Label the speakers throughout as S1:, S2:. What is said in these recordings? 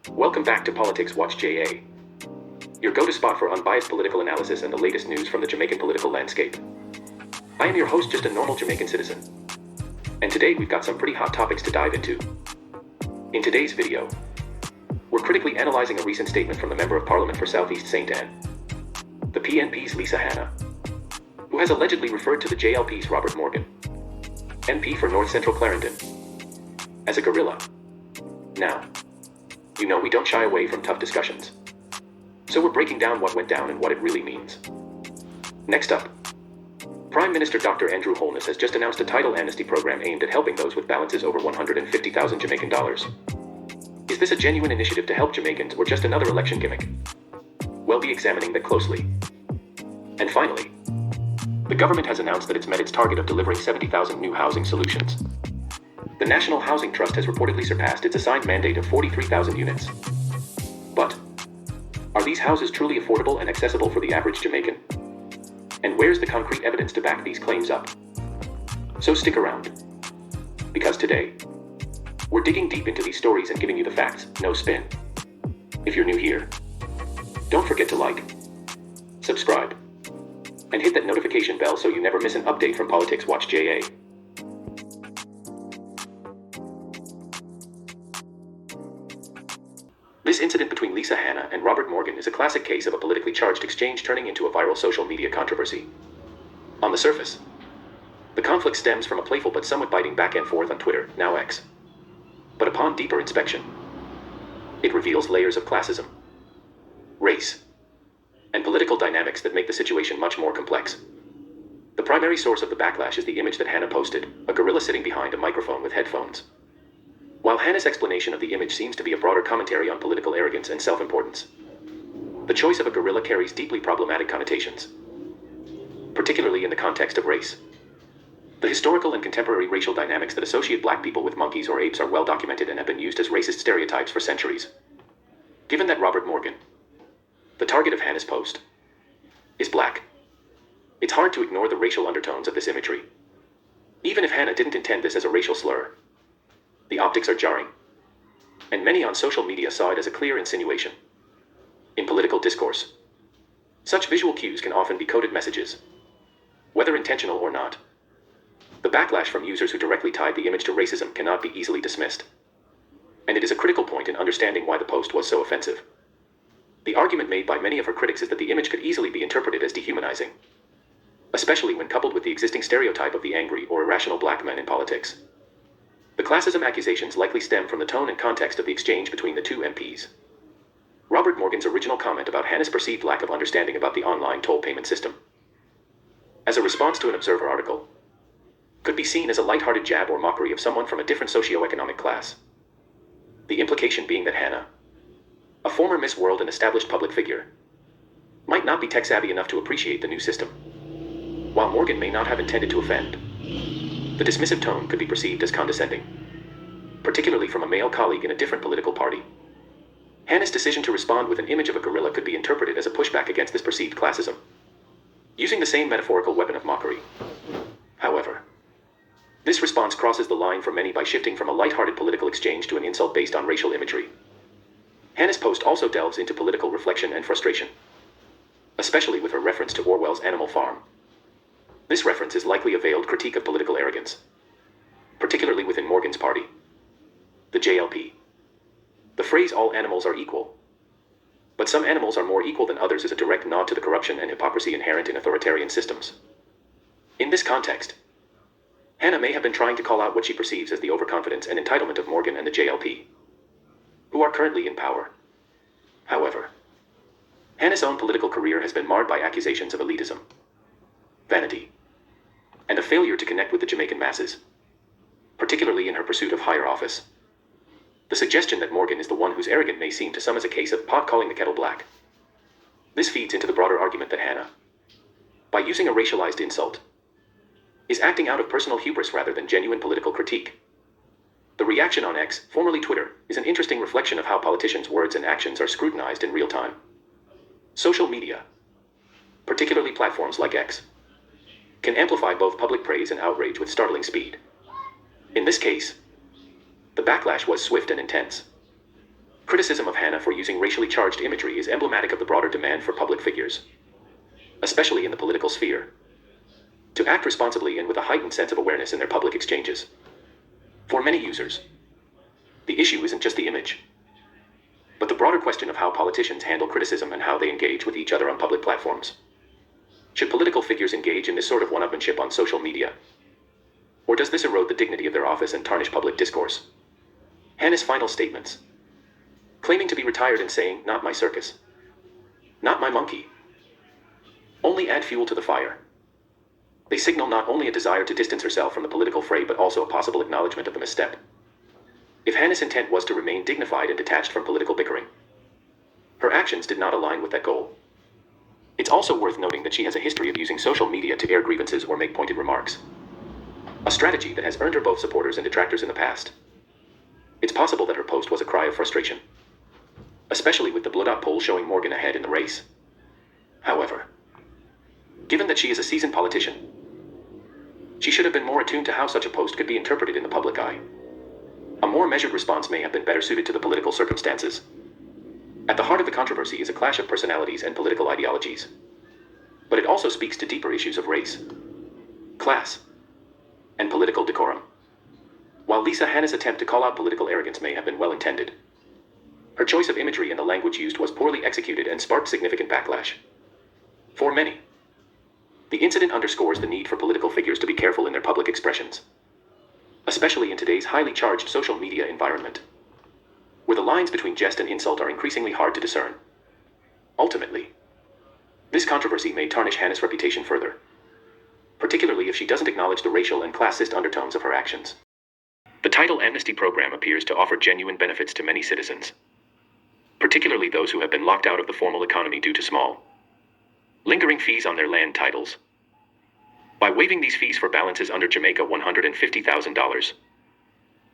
S1: Welcome back to Politics Watch JA, your go-to spot for unbiased political analysis and the latest news from the Jamaican political landscape. I am your host, just a normal Jamaican citizen. And today we've got some pretty hot topics to dive into. In today's video, we're critically analyzing a recent statement from the Member of Parliament for Southeast St. Ann, the PNP's Lisa Hanna, who has allegedly referred to the JLP's Robert Morgan, MP for North Central Clarendon, as a gorilla. Now, you know we don't shy away from tough discussions. So we're breaking down what went down and what it really means. Next up, Prime Minister Dr. Andrew Holness has just announced a Title Amnesty Programme aimed at helping those with balances over 150,000 Jamaican dollars. Is this a genuine initiative to help Jamaicans or just another election gimmick? We'll be examining that closely. And finally, the government has announced that it's met its target of delivering 70,000 new housing solutions. The National Housing Trust has reportedly surpassed its assigned mandate of 43,000 units. But are these houses truly affordable and accessible for the average Jamaican? And where's the concrete evidence to back these claims up? So stick around, because today, we're digging deep into these stories and giving you the facts, no spin. If you're new here, don't forget to like, subscribe, and hit that notification bell so you never miss an update from Politics Watch JA. This incident between Lisa Hanna and Robert Morgan is a classic case of a politically charged exchange turning into a viral social media controversy. On the surface, the conflict stems from a playful but somewhat biting back and forth on Twitter, now X. But upon deeper inspection, it reveals layers of classism, race, and political dynamics that make the situation much more complex. The primary source of the backlash is the image that Hanna posted, a gorilla sitting behind a microphone with headphones. While Hanna's explanation of the image seems to be a broader commentary on political arrogance and self-importance, the choice of a gorilla carries deeply problematic connotations, particularly in the context of race. The historical and contemporary racial dynamics that associate black people with monkeys or apes are well documented and have been used as racist stereotypes for centuries. Given that Robert Morgan, the target of Hanna's post, is black, it's hard to ignore the racial undertones of this imagery. Even if Hanna didn't intend this as a racial slur, the optics are jarring, and many on social media saw it as a clear insinuation. In political discourse, such visual cues can often be coded messages, whether intentional or not. The backlash from users who directly tied the image to racism cannot be easily dismissed, and it is a critical point in understanding why the post was so offensive. The argument made by many of her critics is that the image could easily be interpreted as dehumanizing, especially when coupled with the existing stereotype of the angry or irrational black man in politics. The classism accusations likely stem from the tone and context of the exchange between the two MPs. Robert Morgan's original comment about Hanna's perceived lack of understanding about the online toll payment system, as a response to an Observer article, could be seen as a lighthearted jab or mockery of someone from a different socioeconomic class. The implication being that Hanna, a former Miss World and established public figure, might not be tech-savvy enough to appreciate the new system. While Morgan may not have intended to offend, the dismissive tone could be perceived as condescending, particularly from a male colleague in a different political party. Hanna's decision to respond with an image of a gorilla could be interpreted as a pushback against this perceived classism, using the same metaphorical weapon of mockery. However, this response crosses the line for many by shifting from a lighthearted political exchange to an insult based on racial imagery. Hanna's post also delves into political reflection and frustration, especially with her reference to Orwell's Animal Farm. This reference is likely a veiled critique of political arrogance, particularly within Morgan's party, the JLP. The phrase "all animals are equal, but some animals are more equal than others" is a direct nod to the corruption and hypocrisy inherent in authoritarian systems. In this context, Hanna may have been trying to call out what she perceives as the overconfidence and entitlement of Morgan and the JLP, who are currently in power. However, Hanna's own political career has been marred by accusations of elitism, vanity, and a failure to connect with the Jamaican masses, particularly in her pursuit of higher office. The suggestion that Morgan is the one who's arrogant may seem to some as a case of pot calling the kettle black. This feeds into the broader argument that Hanna, by using a racialized insult, is acting out of personal hubris rather than genuine political critique. The reaction on X, formerly Twitter, is an interesting reflection of how politicians' words and actions are scrutinized in real time. Social media, particularly platforms like X, can amplify both public praise and outrage with startling speed. In this case, the backlash was swift and intense, Criticism of Hanna for using racially charged imagery is emblematic of the broader demand for public figures, especially in the political sphere, to act responsibly and with a heightened sense of awareness in their public exchanges. For many users, the issue isn't just the image, but the broader question of how politicians handle criticism and how they engage with each other on public platforms. Should political figures engage in this sort of one-upmanship on social media? Or does this erode the dignity of their office and tarnish public discourse? Hanna's final statements, claiming to be retired and saying, "Not my circus, not my monkey," only add fuel to the fire. They signal not only a desire to distance herself from the political fray but also a possible acknowledgement of the misstep. If Hanna's intent was to remain dignified and detached from political bickering, her actions did not align with that goal. It's also worth noting that she has a history of using social media to air grievances or make pointed remarks, a strategy that has earned her both supporters and detractors in the past. It's possible that her post was a cry of frustration, especially with the Blood poll showing Morgan ahead in the race. However, given that she is a seasoned politician, she should have been more attuned to how such a post could be interpreted in the public eye. A more measured response may have been better suited to the political circumstances. At the heart of the controversy is a clash of personalities and political ideologies, but it also speaks to deeper issues of race, class, and political decorum. While Lisa Hanna's attempt to call out political arrogance may have been well-intended, her choice of imagery and the language used was poorly executed and sparked significant backlash. For many, the incident underscores the need for political figures to be careful in their public expressions, especially in today's highly charged social media environment, where the lines between jest and insult are increasingly hard to discern. Ultimately, this controversy may tarnish Hanna's reputation further, particularly if she doesn't acknowledge the racial and classist undertones of her actions. The Title Amnesty Programme appears to offer genuine benefits to many citizens, particularly those who have been locked out of the formal economy due to small, lingering fees on their land titles. By waiving these fees for balances under Jamaica $150,000,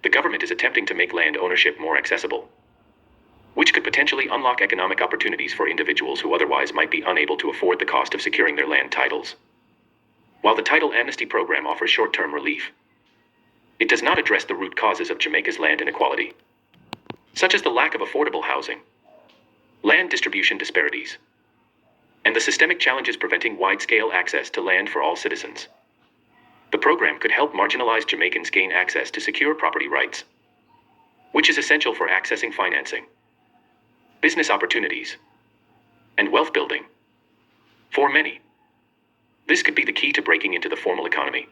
S1: the government is attempting to make land ownership more accessible, which could potentially unlock economic opportunities for individuals who otherwise might be unable to afford the cost of securing their land titles. While the Title Amnesty Programme offers short-term relief, it does not address the root causes of Jamaica's land inequality, such as the lack of affordable housing, land distribution disparities, and the systemic challenges preventing wide-scale access to land for all citizens. The program could help marginalized Jamaicans gain access to secure property rights, which is essential for accessing financing, business opportunities, and wealth building. For many, this could be the key to breaking into the formal economy,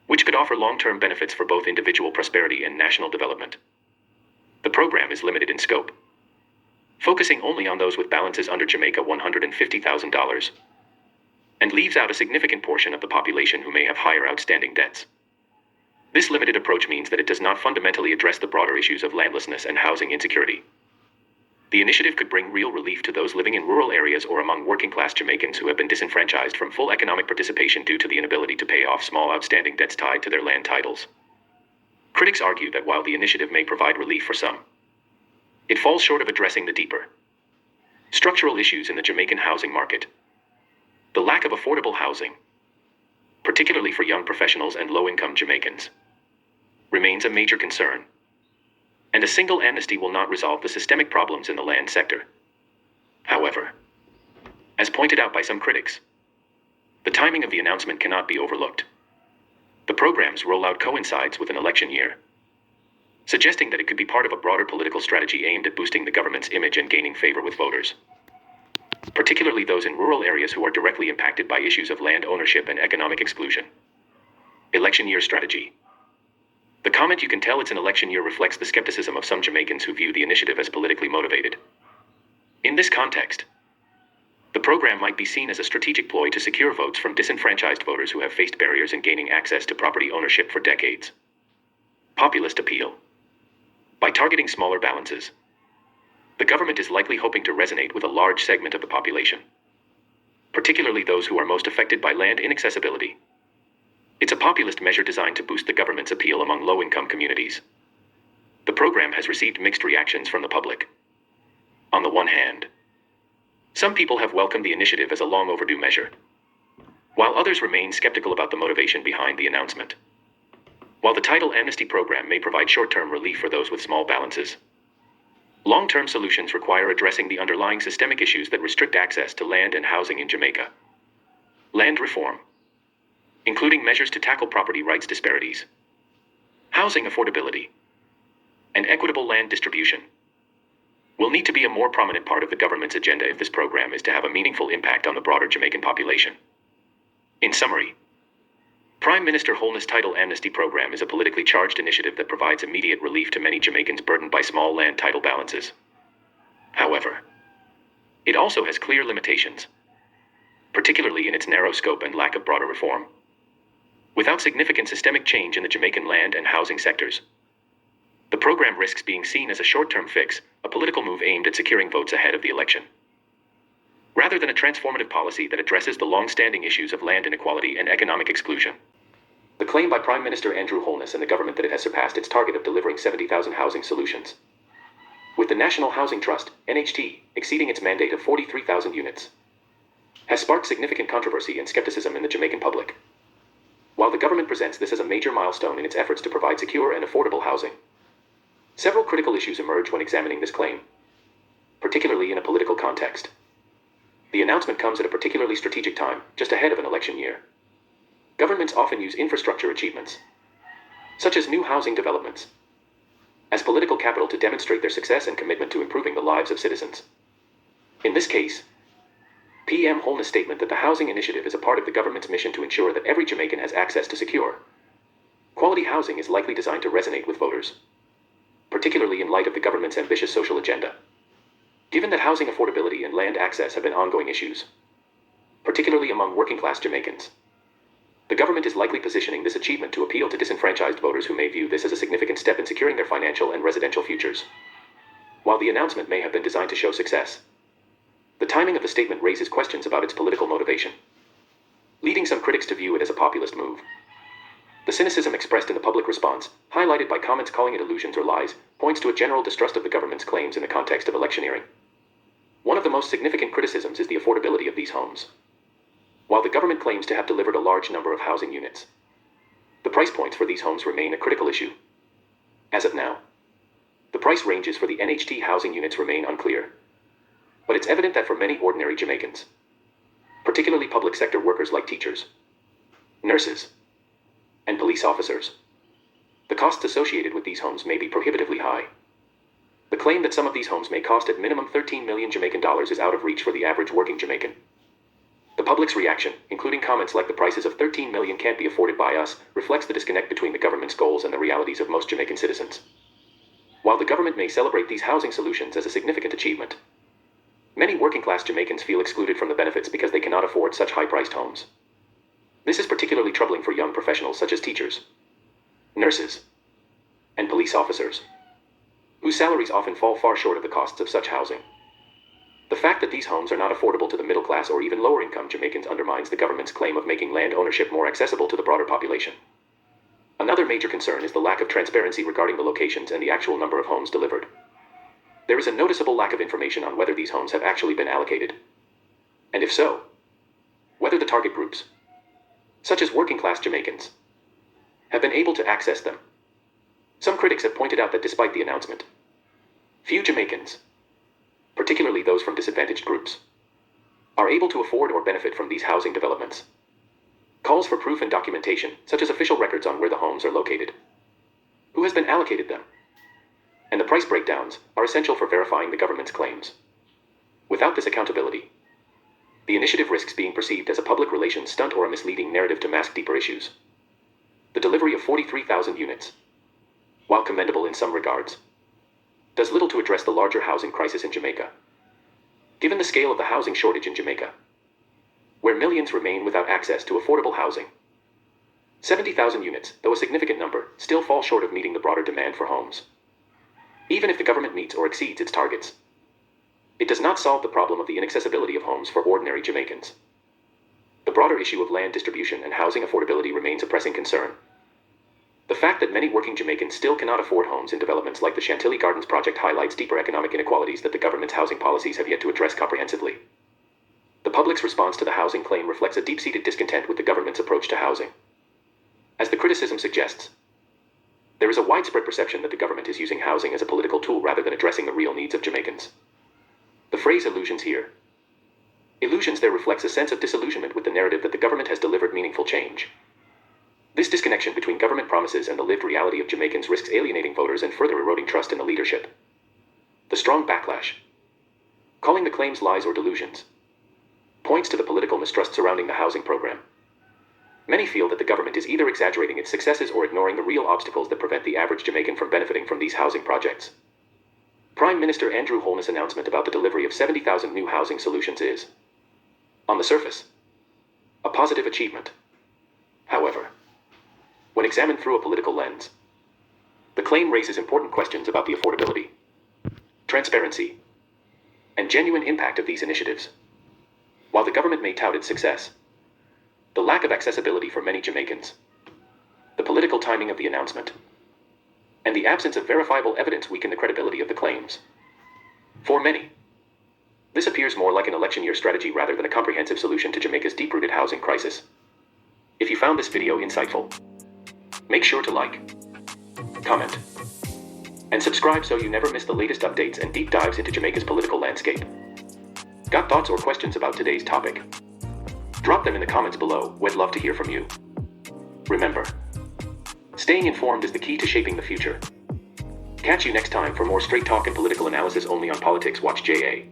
S1: which could offer long-term benefits for both individual prosperity and national development. The program is limited in scope, focusing only on those with balances under Jamaica $150,000, and leaves out a significant portion of the population who may have higher outstanding debts. This limited approach means that it does not fundamentally address the broader issues of landlessness and housing insecurity. The initiative could bring real relief to those living in rural areas or among working-class Jamaicans who have been disenfranchised from full economic participation due to the inability to pay off small outstanding debts tied to their land titles. Critics argue that while the initiative may provide relief for some, it falls short of addressing the deeper structural issues in the Jamaican housing market. The lack of affordable housing, particularly for young professionals and low-income Jamaicans, remains a major concern, and a single amnesty will not resolve the systemic problems in the land sector. However, as pointed out by some critics, the timing of the announcement cannot be overlooked. The program's rollout coincides with an election year, suggesting that it could be part of a broader political strategy aimed at boosting the government's image and gaining favor with voters, particularly those in rural areas who are directly impacted by issues of land ownership and economic exclusion. Election year strategy. The comment "you can tell it's an election year" reflects the skepticism of some Jamaicans who view the initiative as politically motivated. In this context, the program might be seen as a strategic ploy to secure votes from disenfranchised voters who have faced barriers in gaining access to property ownership for decades. Populist appeal. By targeting smaller balances, the government is likely hoping to resonate with a large segment of the population, particularly those who are most affected by land inaccessibility. It's a populist measure designed to boost the government's appeal among low-income communities. The program has received mixed reactions from the public. On the one hand, some people have welcomed the initiative as a long-overdue measure, while others remain skeptical about the motivation behind the announcement. While the Title Amnesty Programme may provide short-term relief for those with small balances, Long-term solutions require addressing the underlying systemic issues that restrict access to land and housing in Jamaica. Land reform, including measures to tackle property rights disparities, housing affordability, and equitable land distribution, will need to be a more prominent part of the government's agenda if this program is to have a meaningful impact on the broader Jamaican population. In summary, Prime Minister Holness' Title Amnesty Programme is a politically charged initiative that provides immediate relief to many Jamaicans burdened by small land title balances. However, it also has clear limitations, particularly in its narrow scope and lack of broader reform. Without significant systemic change in the Jamaican land and housing sectors, the program risks being seen as a short-term fix, a political move aimed at securing votes ahead of the election, rather than a transformative policy that addresses the long-standing issues of land inequality and economic exclusion. The claim by Prime Minister Andrew Holness and the government that it has surpassed its target of delivering 70,000 housing solutions, with the National Housing Trust, NHT, exceeding its mandate of 43,000 units, has sparked significant controversy and skepticism in the Jamaican public. While the government presents this as a major milestone in its efforts to provide secure and affordable housing, several critical issues emerge when examining this claim, particularly in a political context. The announcement comes at a particularly strategic time, just ahead of an election year. Governments often use infrastructure achievements, such as new housing developments, as political capital to demonstrate their success and commitment to improving the lives of citizens. In this case, PM Holness' statement that the housing initiative is a part of the government's mission to ensure that every Jamaican has access to secure, quality housing is likely designed to resonate with voters, particularly in light of the government's ambitious social agenda. Given that housing affordability and land access have been ongoing issues, particularly among working-class Jamaicans, the government is likely positioning this achievement to appeal to disenfranchised voters who may view this as a significant step in securing their financial and residential futures. While the announcement may have been designed to show success, the timing of the statement raises questions about its political motivation, leading some critics to view it as a populist move. The cynicism expressed in the public response, highlighted by comments calling it illusions or lies, points to a general distrust of the government's claims in the context of electioneering. One of the most significant criticisms is the affordability of these homes. While the government claims to have delivered a large number of housing units, the price points for these homes remain a critical issue. As of now, the price ranges for the NHT housing units remain unclear. But it's evident that for many ordinary Jamaicans, particularly public sector workers like teachers, nurses, and police officers, the costs associated with these homes may be prohibitively high. The claim that some of these homes may cost at minimum 13 million Jamaican dollars is out of reach for the average working Jamaican. The public's reaction, including comments like the prices of 13 million can't be afforded by us, reflects the disconnect between the government's goals and the realities of most Jamaican citizens. While the government may celebrate these housing solutions as a significant achievement, many working-class Jamaicans feel excluded from the benefits because they cannot afford such high-priced homes. This is particularly troubling for young professionals such as teachers, nurses, and police officers, whose salaries often fall far short of the costs of such housing. The fact that these homes are not affordable to the middle class or even lower income Jamaicans undermines the government's claim of making land ownership more accessible to the broader population. Another major concern is the lack of transparency regarding the locations and the actual number of homes delivered. There is a noticeable lack of information on whether these homes have actually been allocated, and if so, whether the target groups, such as working-class Jamaicans, have been able to access them. Some critics have pointed out that despite the announcement, few Jamaicans, particularly those from disadvantaged groups, are able to afford or benefit from these housing developments. Calls for proof and documentation, such as official records on where the homes are located, who has been allocated them, and the price breakdowns, are essential for verifying the government's claims. Without this accountability, the initiative risks being perceived as a public relations stunt or a misleading narrative to mask deeper issues. The delivery of 43,000 units, while commendable in some regards, does little to address the larger housing crisis in Jamaica. Given the scale of the housing shortage in Jamaica, where millions remain without access to affordable housing, 70,000 units, though a significant number, still fall short of meeting the broader demand for homes. Even if the government meets or exceeds its targets, it does not solve the problem of the inaccessibility of homes for ordinary Jamaicans. The broader issue of land distribution and housing affordability remains a pressing concern. The fact that many working Jamaicans still cannot afford homes in developments like the Chantilly Gardens project highlights deeper economic inequalities that the government's housing policies have yet to address comprehensively. The public's response to the housing claim reflects a deep-seated discontent with the government's approach to housing. As the criticism suggests, There is a widespread perception that the government is using housing as a political tool rather than addressing the real needs of Jamaicans. The phrase illusions here. Illusions there reflects a sense of disillusionment with the narrative that the government has delivered meaningful change. This disconnection between government promises and the lived reality of Jamaicans risks alienating voters and further eroding trust in the leadership. The strong backlash, calling the claims lies or delusions, points to the political mistrust surrounding the housing program. Many feel that the government is either exaggerating its successes or ignoring the real obstacles that prevent the average Jamaican from benefiting from these housing projects. Prime Minister Andrew Holness' announcement about the delivery of 70,000 new housing solutions is, on the surface, a positive achievement. However, when examined through a political lens, the claim raises important questions about the affordability, transparency, and genuine impact of these initiatives. While the government may tout its success, the lack of accessibility for many Jamaicans, the political timing of the announcement, and the absence of verifiable evidence weaken the credibility of the claims. For many, this appears more like an election year strategy rather than a comprehensive solution to Jamaica's deep-rooted housing crisis. If you found this video insightful, make sure to like, comment, and subscribe so you never miss the latest updates and deep dives into Jamaica's political landscape. Got thoughts or questions about today's topic? Drop them in the comments below. We'd love to hear from you. Remember, staying informed is the key to shaping the future. Catch you next time for more straight talk and political analysis only on Politics Watch JA.